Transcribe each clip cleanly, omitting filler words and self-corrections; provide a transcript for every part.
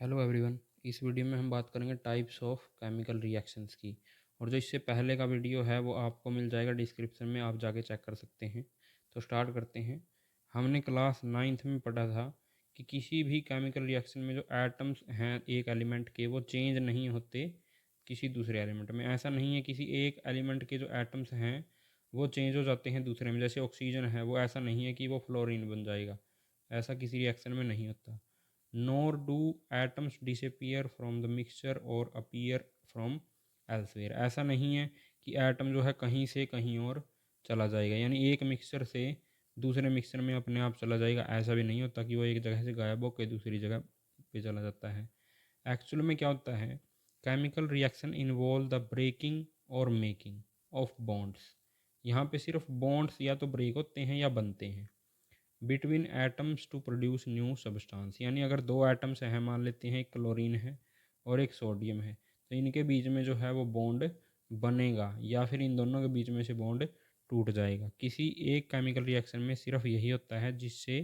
Hello everyone. इस video में हम बात करेंगे टाइप्स ऑफ केमिकल रिएक्शंस की। और जो इससे पहले का वीडियो है वो आपको मिल जाएगा डिस्क्रिप्शन में, आप जाके चेक कर सकते हैं। तो स्टार्ट करते हैं। हमने क्लास 9th में पढ़ा था कि किसी भी केमिकल रिएक्शन में जो एटम्स हैं एक एलिमेंट के, वो चेंज नहीं होते किसी दूसरे एलिमेंट में। ऐसा नहीं है किसी एक एलिमेंट के जो एटम्स हैं वो चेंज हो जाते हैं दूसरे में। जैसे ऑक्सीजन है, वो ऐसा नहीं है कि वो फ्लोरीन बन जाएगा, ऐसा किसी रिएक्शन में नहीं होता। nor do atoms disappear from the mixture or appear from elsewhere। ऐसा नहीं है कि एटम जो है कहीं से कहीं और चला जाएगा, यानी एक मिक्सचर से दूसरे मिक्सचर में अपने आप चला जाएगा। ऐसा भी नहीं होता कि वो एक जगह से गायब होकर दूसरी जगह पे चला जाता है। एक्चुअल में क्या होता है, chemical reaction involve the breaking और मेकिंग ऑफ बॉन्ड्स। यहाँ पे सिर्फ बॉन्ड्स या तो ब्रेक होते हैं या बनते हैं between atoms to produce new substance. यानी अगर दो एटम्स हैं, मान लेते हैं एक क्लोरीन है और एक सोडियम है, तो इनके बीच में जो है वो बॉन्ड बनेगा या फिर इन दोनों के बीच में से बॉन्ड टूट जाएगा। किसी एक केमिकल रिएक्शन में सिर्फ यही होता है जिससे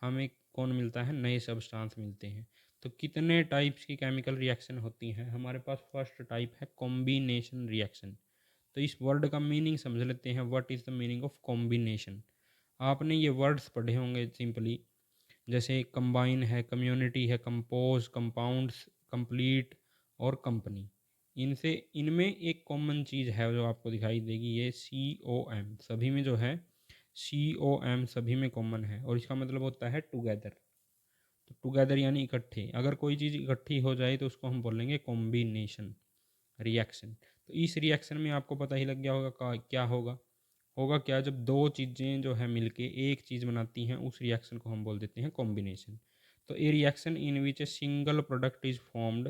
हमें कौन मिलता है, नए सब्सटेंस मिलते हैं। तो कितने टाइप्स की केमिकल रिएक्शन होती हैं हमारे पास? फर्स्ट टाइप है कॉम्बिनेशन रिएक्शन। तो इस वर्ड का मीनिंग समझ लेते हैं। What is the meaning of combination? आपने ये वर्ड्स पढ़े होंगे सिंपली, जैसे कंबाइन है, कम्युनिटी है, कंपोज, कंपाउंड्स, कंप्लीट और कंपनी। इनसे इनमें एक कॉमन चीज़ है जो आपको दिखाई देगी, ये COM। सभी में जो है COM सभी में कॉमन है और इसका मतलब होता है टुगेदर। तो टुगेदर यानी इकट्ठे। अगर कोई चीज़ इकट्ठी हो जाए तो उसको हम बोलेंगे कॉम्बिनेशन रिएक्शन। तो इस रिएक्शन में आपको पता ही लग गया होगा क्या होगा। होगा क्या, जब दो चीज़ें जो है मिलके एक चीज़ बनाती हैं उस रिएक्शन को हम बोल देते हैं कॉम्बिनेशन। तो a reaction in which a single product is formed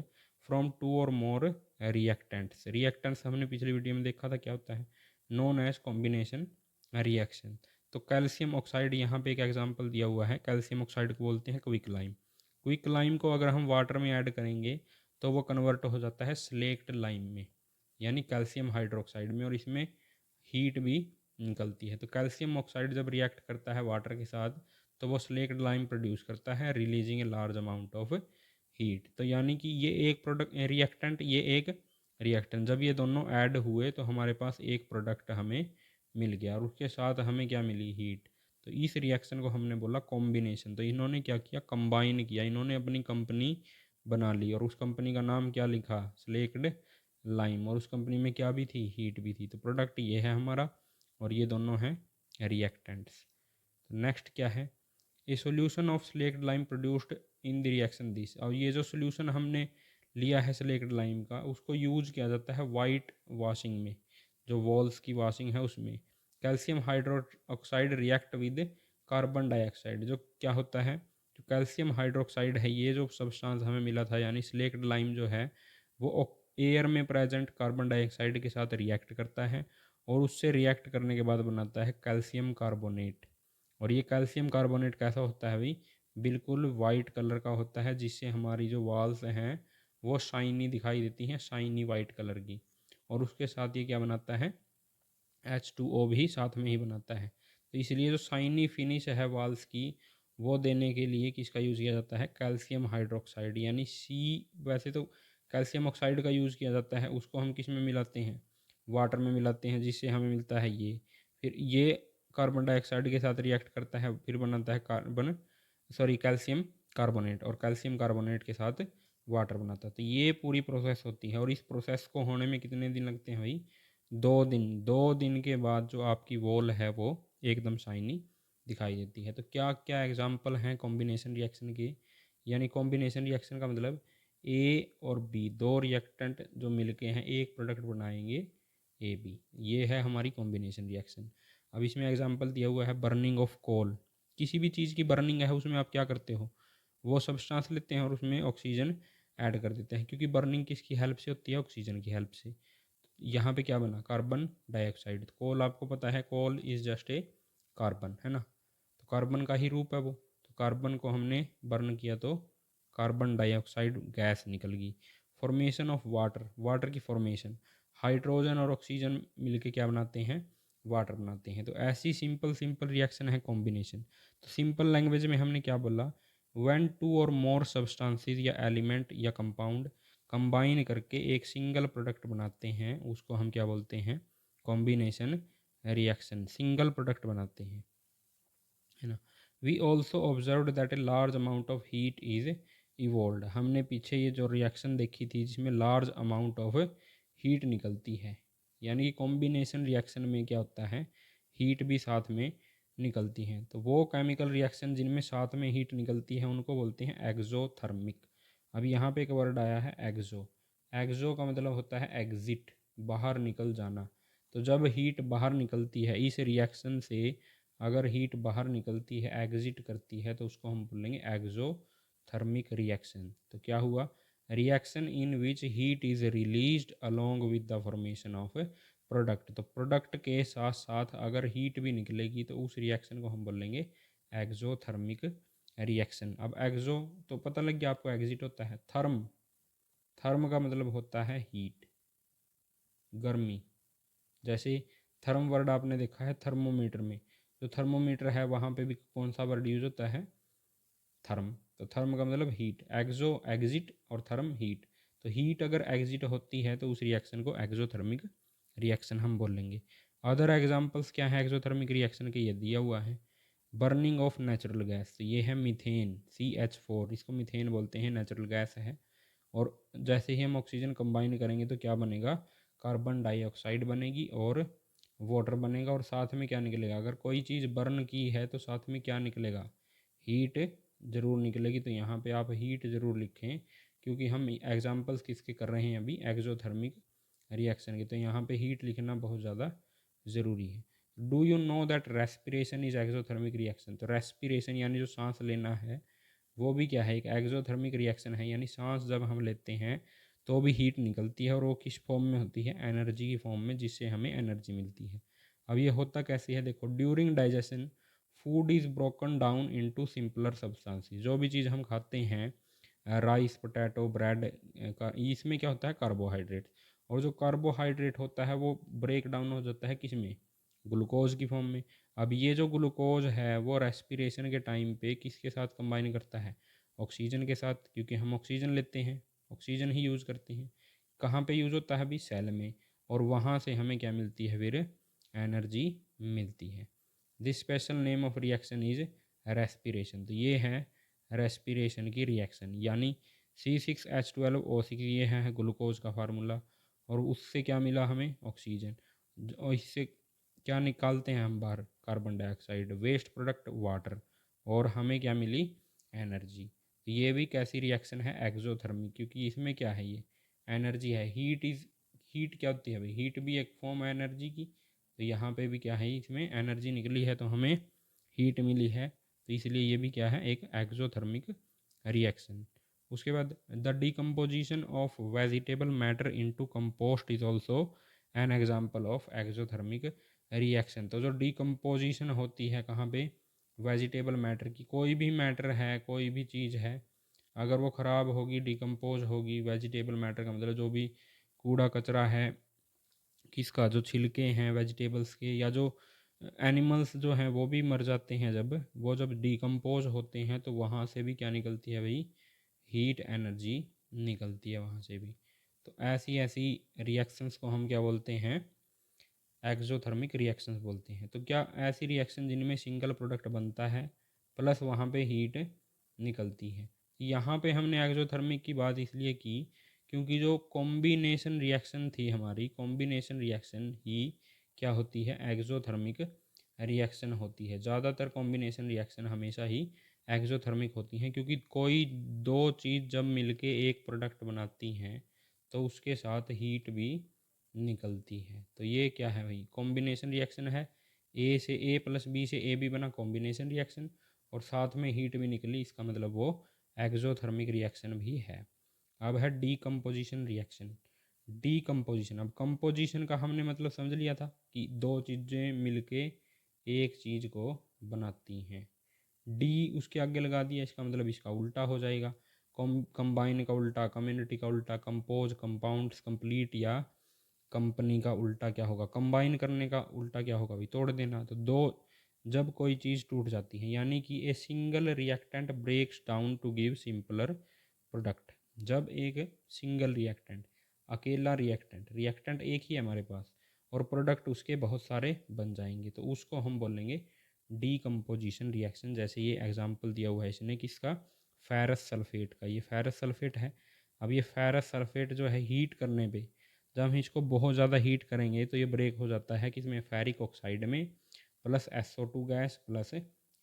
from two और मोर रिएक्टेंट्स। रिएक्टेंट्स हमने पिछली वीडियो में देखा था क्या होता है, नोन एज कॉम्बिनेशन रिएक्शन। तो कैल्शियम ऑक्साइड यहाँ पे एक एग्जांपल दिया हुआ है। कैल्शियम ऑक्साइड को बोलते हैं क्विक लाइम। क्विक लाइम को अगर हम वाटर में ऐड करेंगे तो वो कन्वर्ट हो जाता है स्लेक्ट लाइम में, यानी कैल्शियम हाइड्रोक्साइड में, और इसमें हीट भी निकलती है। तो कैल्शियम ऑक्साइड जब रिएक्ट करता है वाटर के साथ तो वो स्लेक्ड लाइम प्रोड्यूस करता है, releasing A large amount of heat. तो यानी कि ये एक प्रोडक्ट रिएक्टेंट, ये एक रिएक्टेंट, जब ये दोनों ऐड हुए तो हमारे पास एक प्रोडक्ट हमें मिल गया और उसके साथ हमें क्या मिली, हीट। तो इस रिएक्शन को हमने बोला कॉम्बिनेशन। तो इन्होंने क्या किया, कंबाइन किया, इन्होंने अपनी कंपनी बना ली और उस कंपनी का नाम क्या लिखा, स्लेक्ड लाइम। और उस कंपनी में क्या भी थी, हीट भी थी। तो प्रोडक्ट ये है हमारा और ये दोनों हैं रिएक्टेंट्स। तो नेक्स्ट क्या है, a solution of slaked lime produced in the reaction this. और ये जो सोल्यूशन हमने लिया है स्लेक्ड लाइम का, उसको यूज किया जाता है वाइट वॉशिंग में, जो वॉल्स की वॉशिंग है उसमें। Calcium hydroxide react with carbon dioxide. जो क्या होता है, जो कैल्शियम हाइड्रोक्साइड है, ये जो सब्सटेंस हमें मिला था यानी स्लेक्ड लाइम जो है, वो एयर में प्रेजेंट कार्बन डाइऑक्साइड के साथ रिएक्ट करता है और उससे रिएक्ट करने के बाद बनाता है कैल्शियम कार्बोनेट। और ये कैल्शियम कार्बोनेट कैसा होता है भाई, बिल्कुल वाइट कलर का होता है, जिससे हमारी जो वॉल्स हैं वो शाइनी दिखाई देती हैं, शाइनी वाइट कलर की। और उसके साथ ये क्या बनाता है, H2O भी साथ में ही बनाता है। तो इसलिए जो शाइनी फिनिश है वॉल्स की, वो देने के लिए किसका यूज़ किया जाता है, कैल्शियम हाइड्रोक्साइड यानी सी। वैसे तो कैल्शियम ऑक्साइड का यूज़ किया जाता है, उसको हम किस में मिलाते हैं, वाटर में मिलाते हैं, जिससे हमें मिलता है ये। फिर ये कार्बन डाइऑक्साइड के साथ रिएक्ट करता है, फिर बनाता है कैल्शियम कार्बोनेट, और कैल्शियम कार्बोनेट के साथ वाटर बनाता है। तो ये पूरी प्रोसेस होती है और इस प्रोसेस को होने में कितने दिन लगते हैं भाई, 2 दिन। 2 दिन के बाद जो आपकी वॉल है वो एकदम शाइनी दिखाई देती है। तो क्या क्या एग्जाम्पल हैं कॉम्बिनेशन रिएक्शन के? यानी कॉम्बिनेशन रिएक्शन का मतलब ए और बी, दो रिएक्टेंट जो मिलके हैं एक प्रोडक्ट बनाएंगे ए बी, ये है हमारी कॉम्बिनेशन रिएक्शन। अब इसमें एग्जांपल दिया हुआ है बर्निंग ऑफ कोल। किसी भी चीज़ की बर्निंग है, उसमें आप क्या करते हो, वो सब्सटेंस लेते हैं और उसमें ऑक्सीजन ऐड कर देते हैं, क्योंकि बर्निंग किसकी हेल्प से होती है, ऑक्सीजन की हेल्प से। यहाँ पे क्या बना, कार्बन डाइऑक्साइड। कोल आपको पता है, coal is just a carbon, है ना। तो कार्बन का ही रूप है वो। तो कार्बन को हमने बर्न किया तो कार्बन डाइऑक्साइड गैस निकल गई। फॉर्मेशन ऑफ वाटर, वाटर की फॉर्मेशन, हाइड्रोजन और ऑक्सीजन मिलके क्या बनाते हैं, वाटर बनाते हैं। तो ऐसी सिंपल सिंपल रिएक्शन है कॉम्बिनेशन। तो सिंपल लैंग्वेज में हमने क्या बोला, व्हेन टू और मोर सब्सटेंसेस या एलिमेंट या कंपाउंड कंबाइन करके एक सिंगल प्रोडक्ट बनाते हैं, उसको हम क्या बोलते हैं, कॉम्बिनेशन रिएक्शन, सिंगल प्रोडक्ट बनाते हैं, है ना। We also observe that a large amount of heat is evolve. हमने पीछे ये जो रिएक्शन देखी थी जिसमें लार्ज अमाउंट ऑफ हीट निकलती है, यानी कि कॉम्बिनेशन रिएक्शन में क्या होता है, हीट भी साथ में निकलती है। तो वो केमिकल रिएक्शन जिनमें साथ में हीट निकलती है उनको बोलते हैं एक्सोथर्मिक। अब यहाँ पे एक वर्ड आया है एक्सो। एक्सो का मतलब होता है एग्जिट, बाहर निकल जाना। तो जब हीट बाहर निकलती है इस रिएक्शन से, अगर हीट बाहर निकलती है, एग्जिट करती है, तो उसको हम बोलेंगे एक्सोथर्मिक रिएक्शन। तो क्या हुआ, reaction in which heat is released along with the formation of product. तो प्रोडक्ट के साथ साथ अगर हीट भी निकलेगी तो उस रिएक्शन को हम बोलेंगे एक्सोथर्मिक रिएक्शन। अब एक्सो तो पता लग गया आपको, एग्जिट होता है थर्म, थर्म का मतलब होता है हीट, गर्मी। जैसे थर्म वर्ड आपने देखा है थर्मोमीटर में, जो थर्मोमीटर है वहाँ पे भी कौन सा वर्ड यूज होता है, थर्म। तो थर्म का मतलब हीट, एक्सो एग्जिट और थर्म हीट। तो हीट अगर एग्जिट होती है तो उस रिएक्शन को एक्सोथर्मिक रिएक्शन हम बोलेंगे। अदर एग्जांपल्स क्या है एक्सोथर्मिक रिएक्शन के, ये दिया हुआ है। बर्निंग ऑफ नेचुरल गैस, ये है मीथेन CH4, इसको मीथेन बोलते हैं, नेचुरल गैस है। और जैसे ही हम ऑक्सीजन कंबाइन करेंगे तो क्या बनेगा, कार्बन डाइऑक्साइड बनेगी और वाटर बनेगा। और साथ में क्या निकलेगा, अगर कोई चीज़ बर्न की है तो साथ में क्या निकलेगा, हीट ज़रूर निकलेगी। तो यहाँ पे आप हीट ज़रूर लिखें, क्योंकि हम एग्जांपल्स किसके कर रहे हैं अभी, एक्सोथर्मिक रिएक्शन के। तो यहाँ पे हीट लिखना बहुत ज़्यादा ज़रूरी है। Do you know that respiration is exothermic reaction. तो रेस्पिरेशन यानी जो सांस लेना है वो भी क्या है, एक एक्सोथर्मिक रिएक्शन है। यानी सांस जब हम लेते हैं तो भी हीट निकलती है, और वो किस फॉर्म में होती है, एनर्जी की फॉर्म में, जिससे हमें एनर्जी मिलती है। अब ये होता कैसे है, देखो, during digestion food is broken down into simpler substances. जो भी चीज़ हम खाते हैं, राइस, पोटैटो, ब्रेड का, इसमें क्या होता है, कार्बोहाइड्रेट। और जो कार्बोहाइड्रेट होता है वो ब्रेक डाउन हो जाता है किस में, ग्लूकोज की फॉर्म में। अब ये जो ग्लूकोज है वो रेस्पिरेशन के टाइम पे किसके साथ कंबाइन करता है, ऑक्सीजन के साथ, क्योंकि हम ऑक्सीजन लेते हैं, ऑक्सीजन ही यूज़ करते हैं। कहाँ पे यूज़ होता है अभी, सेल में, और वहाँ से हमें क्या मिलती है, फिर एनर्जी मिलती है। This special name of reaction is respiration. तो ये है रेस्पिरेशन की रिएक्शन, यानी C6H12O6, ये है ग्लूकोज का फार्मूला, और उससे क्या मिला हमें, ऑक्सीजन। और इससे क्या निकालते हैं हम बाहर, carbon dioxide, waste product water, और हमें क्या मिली, एनर्जी। तो ये भी कैसी रिएक्शन है, एक्सोथर्मिक, क्योंकि इसमें क्या है, ये एनर्जी है। हीट क्या होती है भाई, हीट भी एक फॉर्म है एनर्जी की। तो यहाँ पे भी क्या है, इसमें एनर्जी निकली है तो हमें हीट मिली है, तो इसलिए ये भी क्या है, एक एक्सोथर्मिक रिएक्शन। उसके बाद the decomposition of vegetable matter into compost is also an example of exothermic reaction. तो जो डिकम्पोजिशन होती है कहाँ पे, वेजिटेबल मैटर की, कोई भी मैटर है, कोई भी चीज़ है, अगर वो ख़राब होगी, डिकम्पोज होगी, वेजिटेबल मैटर का मतलब जो भी कूड़ा कचरा है किसका, जो छिलके हैं वेजिटेबल्स के, या जो एनिमल्स जो हैं वो भी मर जाते हैं, जब वो जब डिकम्पोज होते हैं तो वहाँ से भी क्या निकलती है भाई, हीट एनर्जी निकलती है वहाँ से भी। तो ऐसी ऐसी रिएक्शंस को हम क्या बोलते हैं, एक्सोथर्मिक रिएक्शंस बोलते हैं। तो क्या ऐसी रिएक्शन जिनमें सिंगल प्रोडक्ट बनता है प्लस वहाँ पे हीट निकलती है। यहाँ पे हमने एक्सोथर्मिक की बात इसलिए की क्योंकि जो कॉम्बिनेशन रिएक्शन थी हमारी, कॉम्बिनेशन रिएक्शन ही क्या होती है, एक्सोथर्मिक रिएक्शन होती है। ज़्यादातर कॉम्बिनेशन रिएक्शन हमेशा ही एक्सोथर्मिक होती हैं, क्योंकि कोई दो चीज़ जब मिलके एक प्रोडक्ट बनाती हैं तो उसके साथ हीट भी निकलती है। तो ये क्या है भाई, कॉम्बिनेशन रिएक्शन है। ए से ए प्लस बी से ए भी बना कॉम्बिनेशन रिएक्शन, और साथ में हीट भी निकली, इसका मतलब वो एक्सोथर्मिक रिएक्शन भी है। अब है डीकम्पोजिशन रिएक्शन। डीकम्पोजिशन, अब कंपोजिशन का हमने मतलब समझ लिया था कि दो चीज़ें मिलके एक चीज़ को बनाती हैं। डी उसके आगे लगा दिया, इसका मतलब इसका उल्टा हो जाएगा। कंबाइन का उल्टा कम्युनिटी का उल्टा कंपोज, कंपाउंड्स, कंप्लीट या कंपनी का उल्टा क्या होगा, कंबाइन करने का उल्टा क्या होगा भाई, तोड़ देना। तो दो जब कोई चीज़ टूट जाती है, यानी कि a single reactant breaks down to give simpler product. जब एक सिंगल रिएक्टेंट, अकेला रिएक्टेंट, रिएक्टेंट एक ही है हमारे पास और प्रोडक्ट उसके बहुत सारे बन जाएंगे, तो उसको हम बोलेंगे डीकम्पोजिशन रिएक्शन। जैसे ये एग्जांपल दिया हुआ है इसने किसका, फेरस सल्फेट का। ये फेरस सल्फेट है। अब ये फेरस सल्फेट जो है हीट करने पे, जब हम इसको बहुत ज़्यादा हीट करेंगे तो ये ब्रेक हो जाता है किसमें, फेरिक ऑक्साइड में, plus SO2 gas plus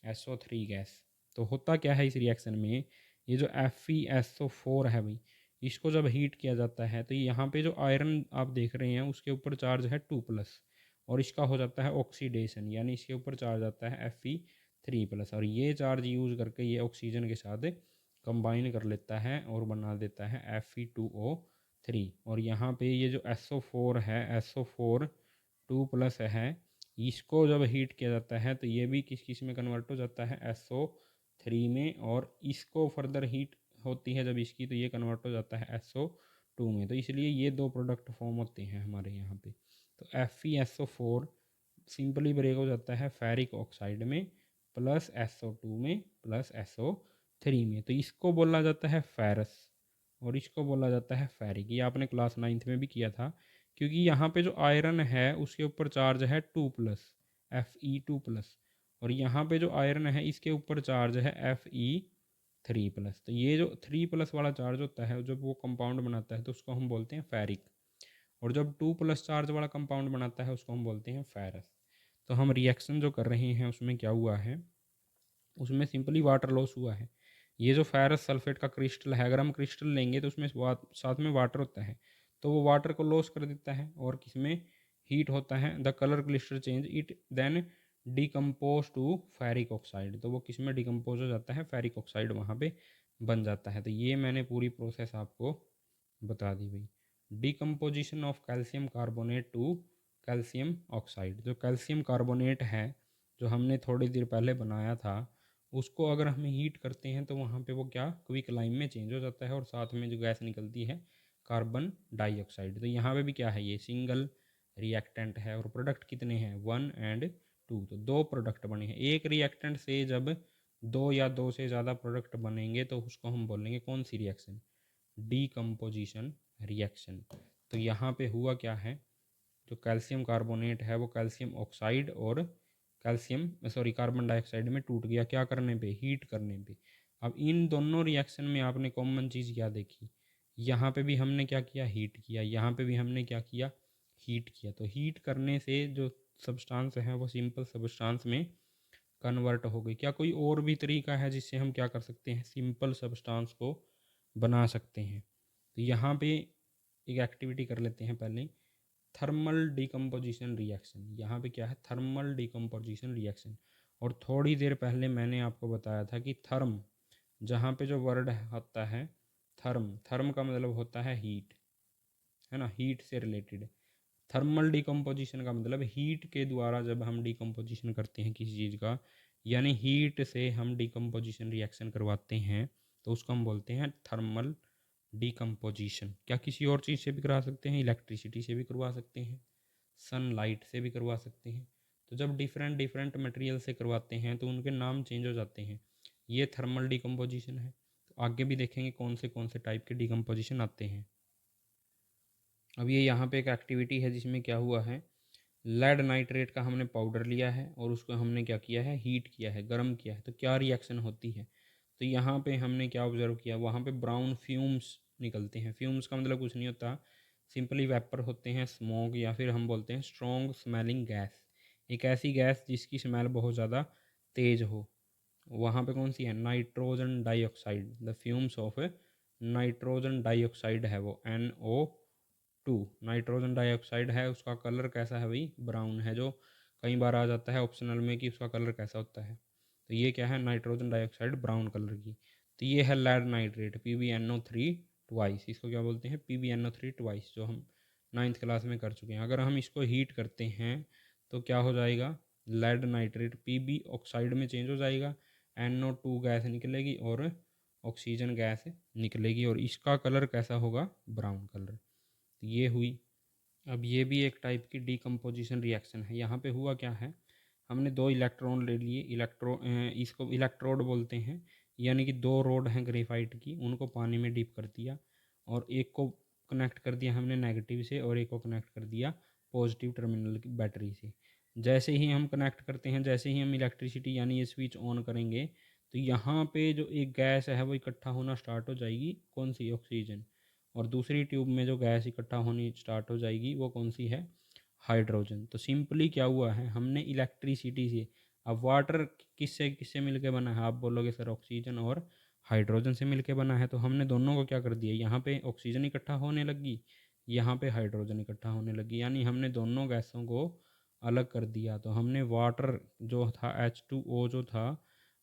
SO3 gas. तो होता क्या है इस रिएक्शन में, ये जो FeSO4 है भाई, इसको जब हीट किया जाता है तो यहाँ पे जो आयरन आप देख रहे हैं उसके ऊपर चार्ज है 2+, और इसका हो जाता है ऑक्सीडेशन, यानी इसके ऊपर चार्ज आता है Fe3+, और ये चार्ज यूज़ करके ये ऑक्सीजन के साथ कंबाइन कर लेता है और बना देता है Fe2O3। और यहाँ पे ये जो SO4 है, SO4 2+ है, इसको जब हीट किया जाता है तो ये भी किस किस में कन्वर्ट हो जाता है, SO3 में, और इसको फर्दर हीट होती है जब इसकी, तो ये कन्वर्ट हो जाता है SO2 में। तो इसलिए ये दो प्रोडक्ट फॉर्म होते हैं हमारे यहाँ पे। तो FeSO4 सिंपली ब्रेक हो जाता है फेरिक ऑक्साइड में, प्लस SO2 में, प्लस SO3 में। तो इसको बोला जाता है फेरस और इसको बोला जाता है फेरिक। ये आपने क्लास 9th में भी किया था, क्योंकि यहाँ पे जो आयरन है उसके ऊपर चार्ज है 2+, Fe2+, और यहाँ पे जो आयरन है इसके ऊपर चार्ज है Fe3+। तो ये जो 3+ वाला चार्ज होता है जब वो कंपाउंड बनाता है तो उसको हम बोलते हैं फेरिक, और जब 2+ चार्ज वाला कंपाउंड बनाता है उसको हम बोलते हैं फेरस। तो हम रिएक्शन जो कर रहे हैं उसमें क्या हुआ है, उसमें सिंपली वाटर लॉस हुआ है। ये जो फेरस सल्फेट का क्रिस्टल है, अगर हम क्रिस्टल लेंगे तो उसमें साथ में वाटर होता है, तो वो वाटर को लॉस कर देता है और किसमें हीट होता है, द कलर क्लिस्टर change it then decompose to ferric oxide. तो वो किस में डिकम्पोज हो जाता है, फेरिक ऑक्साइड वहाँ पे बन जाता है। तो ये मैंने पूरी प्रोसेस आपको बता दी भाई। Decomposition of calcium carbonate to calcium oxide. जो कैल्शियम कार्बोनेट है जो हमने थोड़ी देर पहले बनाया था, उसको अगर हम हीट करते हैं तो वहाँ पे वो क्या, क्विक लाइम में चेंज हो जाता है और साथ में जो गैस निकलती है कार्बन डाइऑक्साइड। तो यहाँ पे भी क्या है, ये सिंगल रिएक्टेंट है और प्रोडक्ट कितने हैं, 1 और 2। तो दो प्रोडक्ट बने हैं। एक रिएक्टेंट से जब दो या दो से ज़्यादा प्रोडक्ट बनेंगे तो उसको हम बोलेंगे कौन सी रिएक्शन, डीकम्पोजिशन रिएक्शन। तो यहाँ पे हुआ क्या है, जो कैल्शियम कार्बोनेट है वो कैल्शियम ऑक्साइड और कार्बन डाइऑक्साइड में टूट गया, क्या करने पे, हीट करने पे। अब इन दोनों रिएक्शन में आपने कॉमन चीज़ क्या देखी, यहाँ पे भी हमने क्या किया, हीट किया, यहाँ पे भी हमने क्या किया, हीट किया। तो हीट करने से जो सब्सटेंस है वो सिंपल सब्सटेंस में कन्वर्ट हो गई। क्या कोई और भी तरीका है जिससे हम क्या कर सकते हैं, सिंपल सब्सटेंस को बना सकते हैं? तो यहाँ पे एक एक्टिविटी कर लेते हैं पहले, थर्मल डिकम्पोजिशन रिएक्शन। यहाँ पे क्या है, थर्मल डिकम्पोजिशन रिएक्शन। और थोड़ी देर पहले मैंने आपको बताया था कि थर्म, जहाँ पे जो वर्ड आता है थर्म, थर्म का मतलब होता है हीट, है ना, हीट से रिलेटेड। थर्मल डिकम्पोजिशन का मतलब हीट के द्वारा जब हम डिकम्पोजिशन करते हैं किसी चीज़ का, यानी हीट से हम डिकम्पोजिशन रिएक्शन करवाते हैं, तो उसको हम बोलते हैं थर्मल डिकम्पोजिशन। क्या किसी और चीज़ से भी करा सकते हैं, इलेक्ट्रिसिटी से भी करवा सकते हैं, सनलाइट से भी करवा सकते हैं। तो जब डिफरेंट डिफरेंट मटेरियल से करवाते हैं तो उनके नाम चेंज हो जाते हैं। ये थर्मल डिकम्पोजिशन है। तो आगे भी देखेंगे कौन से टाइप के डिकम्पोजिशन आते हैं। अब ये यहाँ पे एक एक्टिविटी है जिसमें क्या हुआ है, लेड नाइट्रेट का हमने पाउडर लिया है और उसको हमने क्या किया है, हीट किया है, गर्म किया है। तो क्या रिएक्शन होती है, तो यहाँ पे हमने क्या ऑब्जर्व किया, वहाँ पे ब्राउन फ्यूम्स निकलते हैं। फ्यूम्स का मतलब कुछ नहीं होता, सिंपली वेपर होते हैं, स्मोक, या फिर हम बोलते हैं स्ट्रॉन्ग स्मेलिंग गैस। एक ऐसी गैस जिसकी स्मेल बहुत ज़्यादा तेज़ हो। वहाँ पे कौन सी है, nitrogen dioxide, the fumes of nitrogen dioxide है वो, NO2। नाइट्रोजन डाइऑक्साइड है, उसका कलर कैसा है भाई, ब्राउन है। जो कई बार आ जाता है ऑप्शनल में कि उसका कलर कैसा होता है, तो ये क्या है, नाइट्रोजन डाइऑक्साइड ब्राउन कलर की। तो ये है लेड नाइट्रेट, PbNO3 ट्वाइस। इसको क्या बोलते हैं, PbNO3 ट्वाइस, जो हम 9th क्लास में कर चुके हैं। अगर हम इसको हीट करते हैं तो क्या हो जाएगा, लेड नाइट्रेट Pb ऑक्साइड में चेंज हो जाएगा, NO2 गैस निकलेगी और ऑक्सीजन गैस निकलेगी, और इसका कलर कैसा होगा, ब्राउन कलर। तो ये हुई। अब ये भी एक टाइप की डिकम्पोजिशन रिएक्शन है। यहाँ पे हुआ क्या है, हमने 2 इलेक्ट्रॉन ले लिए, इसको इलेक्ट्रोड बोलते हैं, यानी कि 2 रोड हैं ग्रेफाइट की, उनको पानी में डिप कर दिया और एक को कनेक्ट कर दिया हमने नेगेटिव से और एक को कनेक्ट कर दिया पॉजिटिव टर्मिनल की बैटरी से। जैसे ही हम कनेक्ट करते हैं, जैसे ही हम इलेक्ट्रिसिटी यानी ये स्विच ऑन करेंगे, तो यहाँ पे जो एक गैस है वो इकट्ठा होना स्टार्ट हो जाएगी, कौन सी, ऑक्सीजन। और दूसरी ट्यूब में जो गैस इकट्ठा होनी स्टार्ट हो जाएगी वो कौन सी है, हाइड्रोजन। तो सिंपली क्या हुआ है, हमने इलेक्ट्रिसिटी से, अब वाटर किससे किससे मिलके बना है, आप बोलोगे सर ऑक्सीजन और हाइड्रोजन से मिलके बना है, तो हमने दोनों को क्या कर दिया, यहाँ पे ऑक्सीजन इकट्ठा होने लगी, यहाँ पे हाइड्रोजन इकट्ठा होने लगी, यानी हमने दोनों गैसों को अलग कर दिया। तो हमने वाटर जो था H2O जो था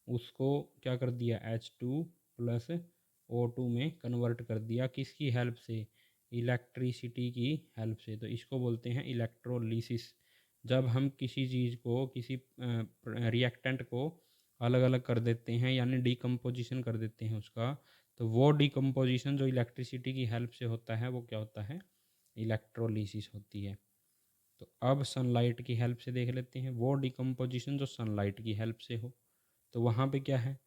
उसको क्या कर दिया, H2 प्लस O2 में कन्वर्ट कर दिया, किसकी हेल्प से, इलेक्ट्रिसिटी की हेल्प से। तो इसको बोलते हैं इलेक्ट्रोलिसिस। जब हम किसी चीज़ को, किसी रिएक्टेंट को अलग अलग कर देते हैं यानी डिकम्पोजिशन कर देते हैं उसका, तो वो डिकम्पोजिशन जो इलेक्ट्रिसिटी की हेल्प से होता है वो क्या होता है, इलेक्ट्रोलिसिस होती है। तो अब सनलाइट की हेल्प से देख लेते हैं वो डिकम्पोजिशन जो सनलाइट की हेल्प से हो। तो वहाँ पे क्या है,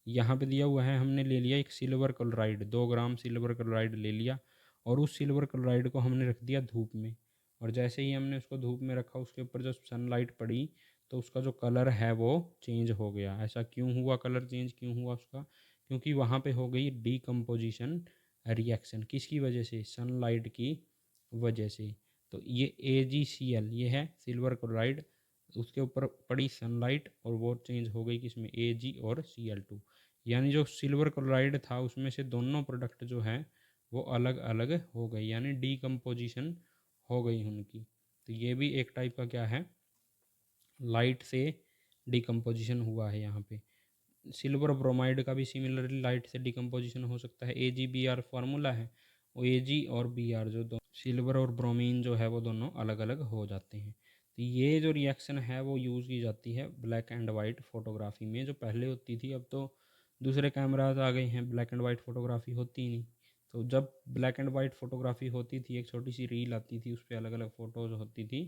यहाँ पे दिया हुआ है, हमने ले लिया एक सिल्वर क्लोराइड, 2 ग्राम सिल्वर क्लोराइड ले लिया और उस सिल्वर क्लोराइड को हमने रख दिया धूप में। और जैसे ही हमने उसको धूप में रखा, उसके ऊपर जो सनलाइट पड़ी तो उसका जो कलर है वो चेंज हो गया। ऐसा क्यों हुआ, कलर चेंज क्यों हुआ उसका, क्योंकि वहाँ पे हो गई डिकम्पोजिशन रिएक्शन, किसकी वजह से, सनलाइट की वजह से। तो ये AgCl ये है सिल्वर क्लोराइड, उसके ऊपर पड़ी सनलाइट और वो चेंज हो गई किसमें, Ag और Cl2। यानी जो सिल्वर क्लोराइड था उसमें से दोनों प्रोडक्ट जो हैं वो अलग अलग हो गई, यानी डीकम्पोजिशन हो गई उनकी। तो ये भी एक टाइप का क्या है, लाइट से डिकम्पोजिशन हुआ है। यहाँ पे सिल्वर ब्रोमाइड का भी सिमिलरली लाइट से डिकम्पोजिशन हो सकता है। AgBr फार्मूला है, वो Ag और Br जो दो सिल्वर और ब्रोमीन जो है वो दोनों अलग अलग हो जाते हैं। तो ये जो रिएक्शन है वो यूज़ की जाती है ब्लैक एंड वाइट फोटोग्राफी में, जो पहले होती थी, अब तो दूसरे कैमराज आ गए हैं, ब्लैक एंड वाइट फोटोग्राफी होती ही नहीं। तो जब ब्लैक एंड वाइट फोटोग्राफी होती थी, एक छोटी सी रील आती थी, उस पर अलग अलग फ़ोटोज़ होती थी,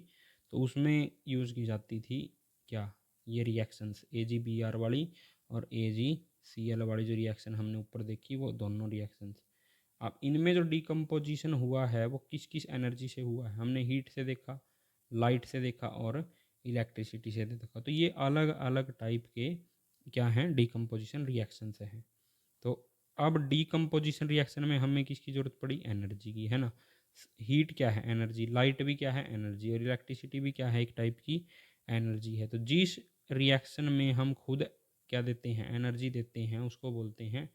तो उसमें यूज़ की जाती थी क्या, ये रिएक्शंस AgBr वाली और AgCl वाली जो रिएक्शन हमने ऊपर देखी वो दोनों रिएक्शंस। अब इनमें जो डिकम्पोजिशन हुआ है वो किस किस एनर्जी से हुआ है, हमने हीट से देखा, लाइट से देखा और इलेक्ट्रिसिटी से देखा। तो ये अलग अलग टाइप के क्या हैं, डिकम्पोजिशन रिएक्शंस हैं। तो अब डिकम्पोजिशन रिएक्शन में हमें किसकी ज़रूरत पड़ी, एनर्जी की, है ना। हीट क्या है, एनर्जी, लाइट भी क्या है, एनर्जी, और इलेक्ट्रिसिटी भी क्या है, एक टाइप की एनर्जी है। तो जिस रिएक्शन में हम खुद क्या देते हैं, एनर्जी देते हैं, उसको बोलते हैं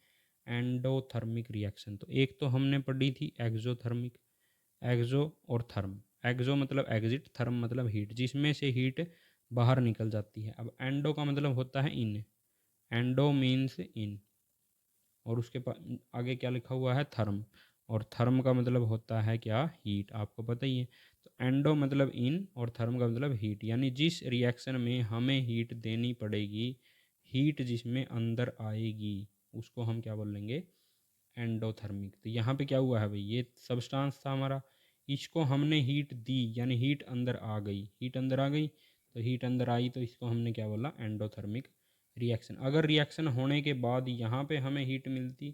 एंडोथर्मिक रिएक्शन। तो एक तो हमने पढ़ी थी एक्जोथर्मिक, एक्जो और थर्म। एक्जो मतलब एग्जिट, थर्म मतलब हीट, जिसमें से हीट बाहर निकल जाती है। अब एंडो का मतलब होता है इन, एंडो मीन्स इन, और उसके आगे क्या लिखा हुआ है, थर्म, और थर्म का मतलब होता है क्या, हीट, आपको पता ही है। तो एंडो मतलब इन और थर्म का मतलब हीट, यानी जिस रिएक्शन में हमें हीट देनी पड़ेगी, हीट जिसमें अंदर आएगी उसको हम क्या बोलेंगे, एंडोथर्मिक। तो यहाँ पे क्या हुआ है भाई, ये सब्सटेंस था हमारा, इसको हमने हीट दी यानी हीट अंदर आ गई, हीट अंदर आ गई, तो हीट अंदर आई तो इसको हमने क्या बोला, एंडोथर्मिक रिएक्शन। अगर रिएक्शन होने के बाद यहाँ पे हमें हीट मिलती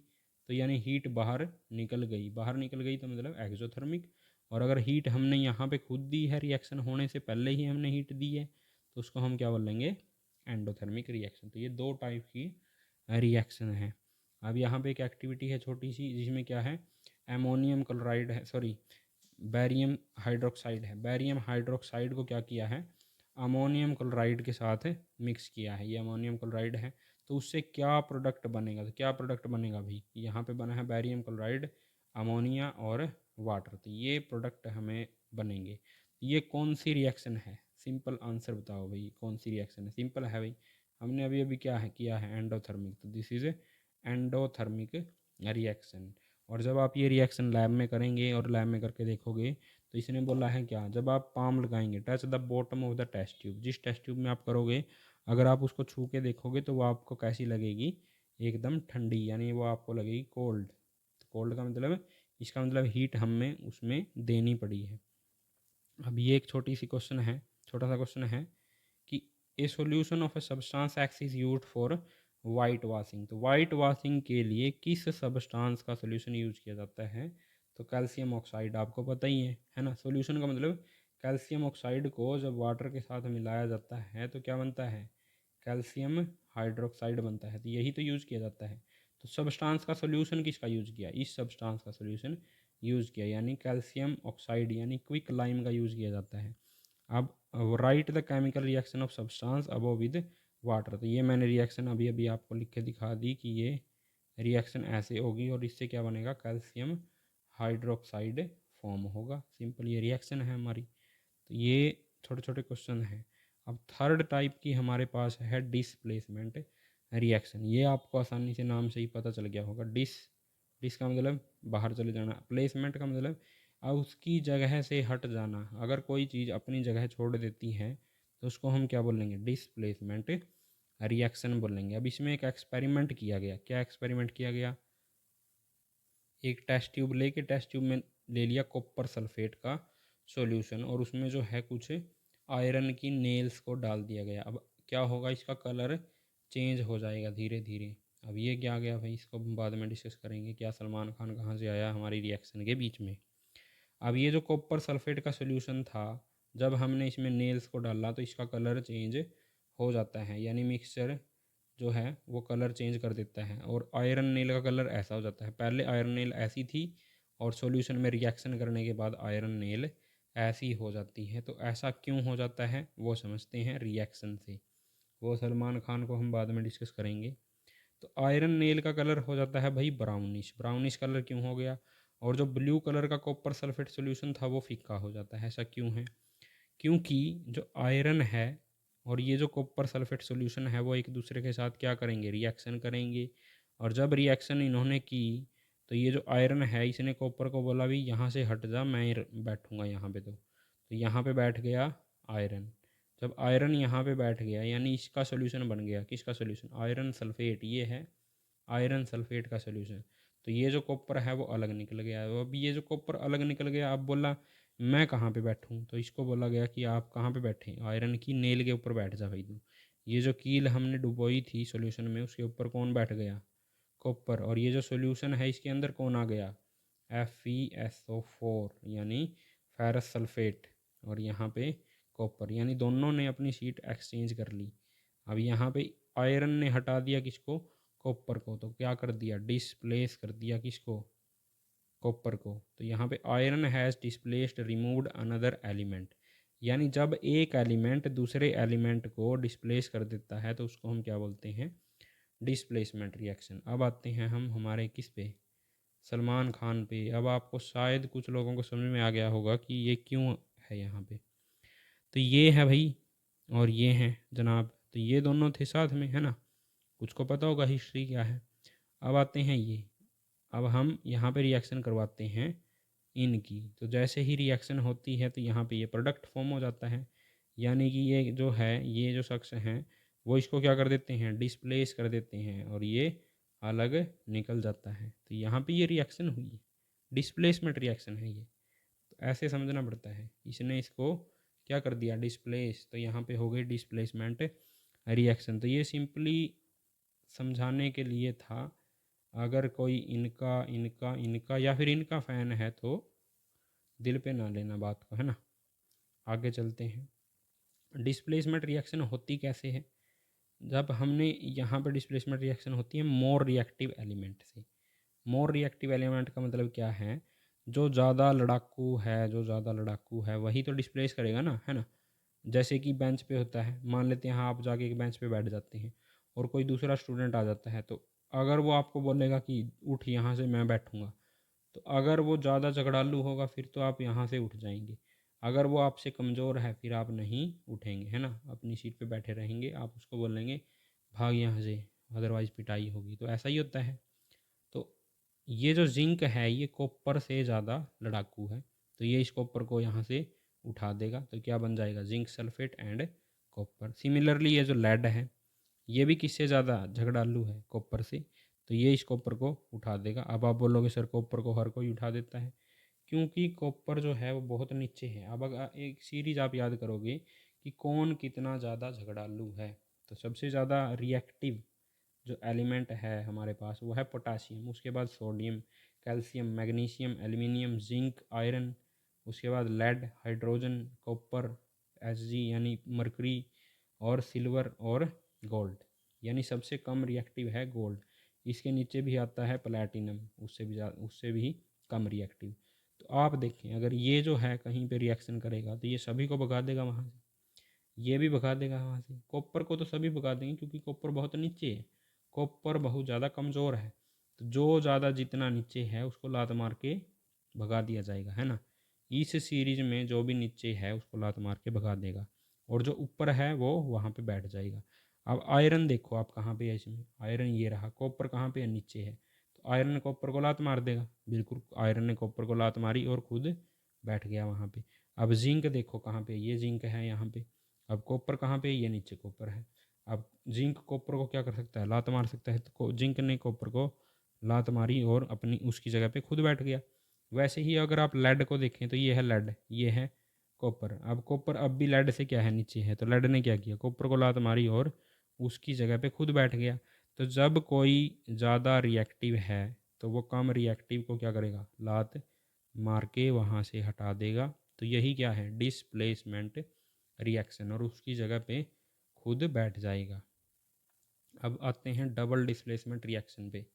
तो यानी हीट बाहर निकल गई, बाहर निकल गई तो मतलब एक्सोथर्मिक। और अगर हीट हमने यहाँ पे खुद दी है, रिएक्शन होने से पहले ही हमने हीट दी है, तो उसको हम क्या बोलेंगे, एंडोथर्मिक रिएक्शन। तो ये दो टाइप की रिएक्शन है। अब यहाँ पे एक एक्टिविटी है छोटी सी, जिसमें क्या है, एमोनियम क्लोराइड है, सॉरी बैरियम हाइड्रोक्साइड है। बैरियम हाइड्रोक्साइड को क्या किया है, अमोनियम क्लोराइड के साथ मिक्स किया है, ये अमोनियम क्लोराइड है। तो उससे क्या प्रोडक्ट बनेगा, तो क्या प्रोडक्ट बनेगा भाई, यहाँ पे बना है बैरियम क्लोराइड, अमोनिया और वाटर। तो ये प्रोडक्ट हमें बनेंगे। ये कौन सी रिएक्शन है, सिंपल आंसर बताओ भाई, कौन सी रिएक्शन है, सिंपल है भाई, हमने अभी अभी क्या है किया है, एंडोथर्मिक। तो दिस इज एंडोथर्मिक रिएक्शन। और जब आप ये रिएक्शन लैब में करेंगे और लैब में करके देखोगे, तो इसने बोला है क्या, जब आप पाम लगाएंगे, touch the bottom of the test tube, जिस टेस्ट ट्यूब में आप करोगे, अगर आप उसको छू के देखोगे तो वो आपको कैसी लगेगी, एकदम ठंडी, यानी वो आपको लगेगी कोल्ड। कोल्ड का मतलब, इसका मतलब हीट हमें उसमें देनी पड़ी है। अब ये एक छोटी सी क्वेश्चन है, छोटा सा क्वेश्चन है कि a solution of a substance x is used for white washing. तो वाइट वॉशिंग के लिए किस सब्सटेंस का सोल्यूशन यूज किया जाता है? तो कैल्शियम ऑक्साइड, आपको पता ही है ना। सोल्यूशन का मतलब कैल्शियम ऑक्साइड को जब वाटर के साथ मिलाया जाता है तो क्या बनता है? कैल्शियम हाइड्रोक्साइड बनता है। तो यही तो यूज़ किया जाता है। तो सब्सटेंस का सोल्यूशन किसका यूज़ किया? इस सब्सटेंस का सोल्यूशन यूज़ किया, यानी कैल्शियम ऑक्साइड यानी क्विक लाइम का यूज़ किया जाता है। अब right the chemical reaction of substance above with water. तो ये मैंने रिएक्शन अभी अभी आपको लिख के दिखा दी कि ये रिएक्शन ऐसे होगी और इससे क्या बनेगा? कैल्शियम हाइड्रोक्साइड फॉर्म होगा। सिंपल ये रिएक्शन है हमारी। तो ये छोटे छोटे क्वेश्चन हैं। अब थर्ड टाइप की हमारे पास है डिस्प्लेसमेंट रिएक्शन। ये आपको आसानी से नाम से ही पता चल गया होगा। डिस का मतलब बाहर चले जाना, प्लेसमेंट का मतलब उसकी जगह से हट जाना। अगर कोई चीज़ अपनी जगह छोड़ देती है तो उसको हम क्या बोलेंगे? डिस्प्लेसमेंट रिएक्शन बोलेंगे। अब इसमें एक एक्सपेरिमेंट किया गया। क्या एक्सपेरिमेंट किया गया? एक टेस्ट ट्यूब लेके टेस्ट ट्यूब में ले लिया कॉपर सल्फेट का सॉल्यूशन और उसमें जो है कुछ आयरन की नेल्स को डाल दिया गया। अब क्या होगा? इसका कलर चेंज हो जाएगा धीरे धीरे। अब ये क्या गया भाई, इसको हम बाद में डिस्कस करेंगे। क्या सलमान खान कहाँ से आया हमारी रिएक्शन के बीच में। अब ये जो कॉपर सल्फेट का सॉल्यूशन था, जब हमने इसमें नेल्स को डाला तो इसका कलर चेंज हो जाता है, यानी मिक्सचर जो है वो कलर चेंज कर देता है और आयरन नेल का कलर ऐसा हो जाता है। पहले आयरन नेल ऐसी थी और सॉल्यूशन में रिएक्शन करने के बाद आयरन नेल ऐसी हो जाती है। तो ऐसा क्यों हो जाता है वो समझते हैं रिएक्शन से। वो सलमान खान को हम बाद में डिस्कस करेंगे। तो आयरन नेल का कलर हो जाता है भाई ब्राउनिश। ब्राउनिश कलर क्यों हो गया? और जो ब्लू कलर का कॉपर सल्फेट सॉल्यूशन था वो फीका हो जाता है। ऐसा क्यों है? क्योंकि जो आयरन है और ये जो कॉपर सल्फेट सॉल्यूशन है वो एक दूसरे के साथ क्या करेंगे? रिएक्शन करेंगे। और जब रिएक्शन इन्होंने की तो ये जो आयरन है इसने कॉपर को बोला भी यहाँ से हट जा, मैं बैठूंगा यहाँ पे। तो यहाँ पे बैठ गया आयरन। जब आयरन यहाँ पे बैठ गया यानी इसका सोल्यूशन बन गया। किसका सोल्यूशन? Iron sulphate. ये है आयरन सल्फेट का सोल्यूशन। तो ये जो कॉपर है वो अलग निकल गया है। अब ये जो कॉपर अलग निकल गया, अब बोला मैं कहाँ पे बैठूँ? तो इसको बोला गया कि आप कहाँ पे बैठे? आयरन की नेल के ऊपर बैठ जा भाई तू। ये जो कील हमने डुबोई थी सॉल्यूशन में उसके ऊपर कौन बैठ गया? कॉपर। और ये जो सॉल्यूशन है इसके अंदर कौन आ गया? FeSO4 यानी फेरस सल्फेट। और यहाँ पे कॉपर, यानी दोनों ने अपनी सीट एक्सचेंज कर ली। अब यहाँ पे आयरन ने हटा दिया किसको? कॉपर को। तो क्या कर दिया? डिस्प्लेस कर दिया किसको? कॉपर को। तो यहाँ पे iron has displaced removed another element. यानी जब एक एलिमेंट दूसरे एलिमेंट को डिस्प्लेस कर देता है तो उसको हम क्या बोलते हैं? Displacement reaction. अब आते हैं हम हमारे किस पे? सलमान खान पे। अब आपको शायद कुछ लोगों को समझ में आ गया होगा कि ये क्यों है यहाँ पे। तो ये है भाई और ये हैं जनाब। तो ये दोनों थे साथ में, है ना। कुछ को पता होगा हिस्ट्री क्या है। अब आते हैं ये। अब हम यहाँ पे रिएक्शन करवाते हैं इनकी। तो जैसे ही रिएक्शन होती है तो यहाँ पे ये प्रोडक्ट फॉर्म हो जाता है। यानी कि ये जो है ये जो शख्स हैं वो इसको क्या कर देते हैं? डिस्प्लेस कर देते हैं और ये अलग निकल जाता है। तो यहाँ पे ये रिएक्शन हुई, डिस्प्लेसमेंट रिएक्शन है ये। तो ऐसे समझना पड़ता है। इसने इसको क्या कर दिया? डिस्प्लेस। तो यहाँ पे हो गई डिस्प्लेसमेंट रिएक्शन। तो ये सिंपली समझाने के लिए था। अगर कोई इनका इनका इनका या फिर इनका फ़ैन है तो दिल पे ना लेना बात को, है ना। आगे चलते हैं। डिस्प्लेसमेंट रिएक्शन होती कैसे है? जब हमने यहाँ पर डिस्प्लेसमेंट रिएक्शन होती है मोर रिएक्टिव एलिमेंट से। मोर रिएक्टिव एलिमेंट का मतलब क्या है? जो ज़्यादा लड़ाकू है वही तो डिस्प्लेस करेगा ना, है ना। जैसे कि बेंच पे होता है, मान लेते हैं हाँ आप जाके एक बेंच पे बैठ जाते हैं और कोई दूसरा स्टूडेंट आ जाता है। तो अगर वो आपको बोलेगा कि उठ यहाँ से, मैं बैठूँगा, तो अगर वो ज़्यादा झगड़ालू होगा फिर तो आप यहाँ से उठ जाएंगे। अगर वो आपसे कमज़ोर है फिर आप नहीं उठेंगे, है ना, अपनी सीट पे बैठे रहेंगे। आप उसको बोलेंगे भाग यहाँ से, अदरवाइज़ पिटाई होगी। तो ऐसा ही होता है। तो ये जो जिंक है ये कॉपर से ज़्यादा लड़ाकू है। तो ये इस कॉपर को यहाँ से उठा देगा। तो क्या बन जाएगा? Zinc sulphate and copper. Similarly ये जो लेड है ये भी किससे ज़्यादा झगड़ालू है? कॉपर से। तो ये इस कॉपर को उठा देगा। अब आप बोलोगे सर कॉपर को हर कोई उठा देता है, क्योंकि कॉपर जो है वो बहुत नीचे है। अब अगर एक सीरीज आप याद करोगे कि कौन कितना ज़्यादा झगड़ालू है। तो सबसे ज़्यादा रिएक्टिव जो एलिमेंट है हमारे पास वो है पोटासियम, उसके बाद sodium, calcium, magnesium, aluminium, zinc, iron, उसके बाद लेड, हाइड्रोजन, कॉपर, Hg यानी मरकरी, और सिल्वर और गोल्ड। यानी सबसे कम रिएक्टिव है गोल्ड। इसके नीचे भी आता है प्लैटिनम, उससे भी कम रिएक्टिव। तो आप देखें अगर ये जो है कहीं पे रिएक्शन करेगा तो ये सभी को भगा देगा वहाँ से, ये भी भगा देगा वहाँ से। कॉपर को तो सभी भगा देंगे क्योंकि कॉपर बहुत नीचे है, कॉपर बहुत ज़्यादा कमज़ोर है। तो जो ज़्यादा जितना नीचे है उसको लात मार के भगा दिया जाएगा, है ना। इस सीरीज में जो भी नीचे है उसको लात मार के भगा देगा और जो ऊपर है वो वहाँ पे बैठ जाएगा। अब आयरन देखो आप कहाँ पे है, इसमें आयरन ये रहा, कॉपर कहाँ पे है, नीचे है। तो आयरन ने कॉपर को लात मार देगा, बिल्कुल आयरन ने कॉपर को लात मारी और खुद बैठ गया वहाँ पे। अब जिंक देखो कहाँ पे, ये जिंक है यहाँ पे। अब कॉपर कहाँ पे, ये नीचे कॉपर है। अब जिंक कॉपर को क्या कर सकता है, लात मार सकता है। तो जिंक ने कॉपर को लात मारी और अपनी उसकी जगह पे खुद बैठ गया। वैसे ही अगर आप लेड को देखें तो ये है लेड, ये है कॉपर। अब कॉपर अब भी लेड से क्या है, नीचे है। तो लेड ने क्या किया, कॉपर को लात मारी और उसकी जगह पे खुद बैठ गया। तो जब कोई ज़्यादा रिएक्टिव है तो वो कम रिएक्टिव को क्या करेगा, लात मार के वहाँ से हटा देगा। तो यही क्या है, डिस्प्लेसमेंट रिएक्शन, और उसकी जगह पे खुद बैठ जाएगा। अब आते हैं डबल डिस्प्लेसमेंट रिएक्शन पे,